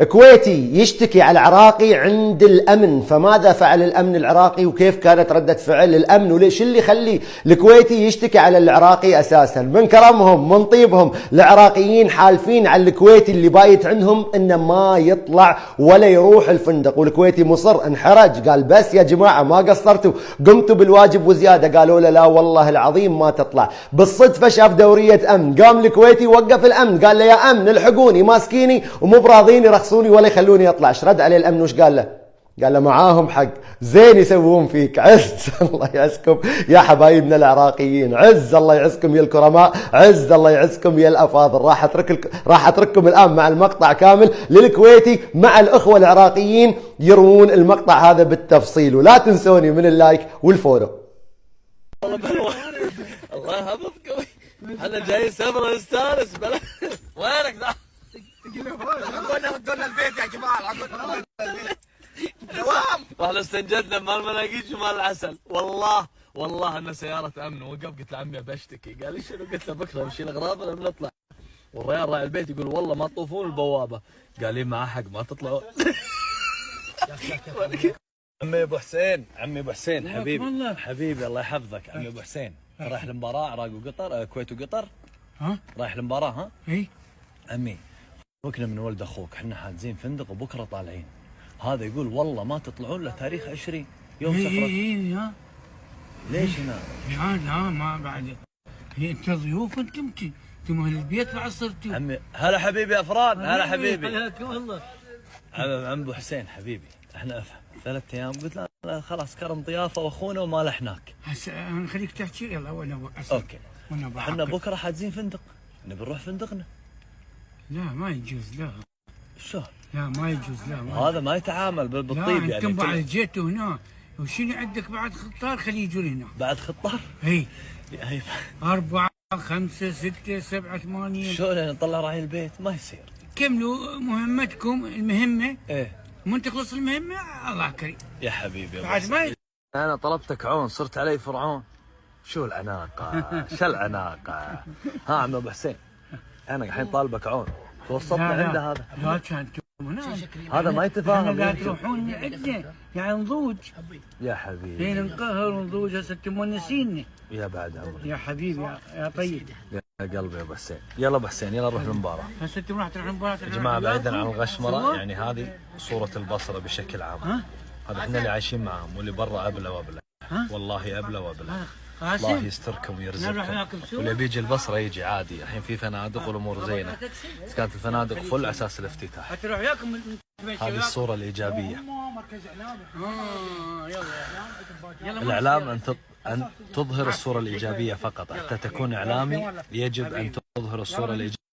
كويتي يشتكي على العراقي عند الأمن، فماذا فعل الأمن العراقي وكيف كانت ردة فعل الأمن؟ وليش اللي يخلي الكويتي يشتكي على العراقي أساسا؟ من كرمهم من طيبهم العراقيين حالفين على الكويتي اللي بايت عندهم إنه ما يطلع ولا يروح الفندق، والكويتي مصر انحرج، قال بس يا جماعة ما قصرتوا، قمتوا بالواجب وزيادة. قالوا له لا والله العظيم ما تطلع. بالصدفة شاف دورية أمن، قام الكويتي وقف الأمن قال له يا أمن الحقوني ماسكيني ومو براضين يرخصوني ولا يخلوني اطلع. ايش رد عليه الامن وش قال له؟ قال له معاهم حق، زين يسوون فيك. عز الله يعزكم يا حبايبنا العراقيين، عز الله يعزكم يا الكرماء، عز الله يعزكم يا الافاضل. راح اترككم الان مع المقطع كامل للكويتي مع الاخوه العراقيين يروون المقطع هذا بالتفصيل، ولا تنسوني من اللايك والفولو. الله يحفظكم، احنا جايين سفره نستانس وينك ذا؟ قلنا البيت يا جماعه، دوام. واحنا استنجدنا مال المناقيش ومال العسل. والله ان سياره امن وقف، قلت لعمي بشتكي، قال لي شنو؟ قلت له بكره نشيل اغراضنا بنطلع. والريال راعي البيت يقول والله ما تطوفون البوابه. قال لي معاه حق ما تطلعون. عمي ابو حسين، عمي ابو حسين حبيبي الله يحفظك. عمي ابو حسين رايح المباراه عراق وقطر، كويت وقطر. ها رايح المباراه. ها اي عمي ركنا من ولد اخوك، احنا حاجزين فندق وبكره طالعين. هذا يقول والله ما تطلعون له تاريخ 20 يوم سفره. اي ها ليش هنا؟ لا ما بعد، انت ضيوف، انتم اهل البيت بعد صرتوا. عمي هلا حبيبي يا افراد، هلا حبيبي. حياكم الله. عم ابو حسين حبيبي، احنا افهم 3 ايام قلت لا خلاص كرم ضيافه واخونا وما لحناك. هسه انا خليك تحكي يلا وانا اوكي. احنا بكره حاجزين فندق، نبي نروح فندقنا. لا ما يجوز، لا شو؟ لا ما يجوز، لا هذا ما يتعامل بالطيب يعني. انتم بعد جيتوا هنا وشنو عندك بعد خطار؟ خليه يجون هنا بعد خطار؟ اي يعني 4 5 6 7 8. شلون نطلع راعي البيت؟ ما يصير. كملوا مهمتكم المهمه. ايه ومن تخلص المهمه الله كريم يا حبيبي. بعد ما انا طلبتك عون صرت علي فرعون. شو العناقه؟ شو العناقه؟ ها عم ابو حسين انا الحين طالبك عون، توسطنا عنده هذا. لا كانتم هنا هذا ما يتفاهم. لا تروحون عندنا يعني نضوج يا حبيبي. هنا نقهر ونضوج. هسه انتم مونسيني يا بعد عمرك يا حبيبي يا طيب يا قلبي يا ابو حسين. يلا ابو حسين يلا نروح المباراه. هسه انتم راح تروحون المباراه يا جماعه بعيدا عن الغشمره، يعني هذه صوره البصره بشكل عام. هذا احنا اللي عايشين معاهم، واللي برا ابله وابله. والله ابله وابله. الله يستركم ويرزقكم. واللي بيجي البصره يجي عادي، الحين في فنادق والامور زينه. بس كانت الفنادق فل على اساس الافتتاح. هذه الصوره الايجابيه. الاعلام ان تظهر الصوره الايجابيه فقط. حتى تكون اعلامي يجب ان تظهر الصوره الايجابيه.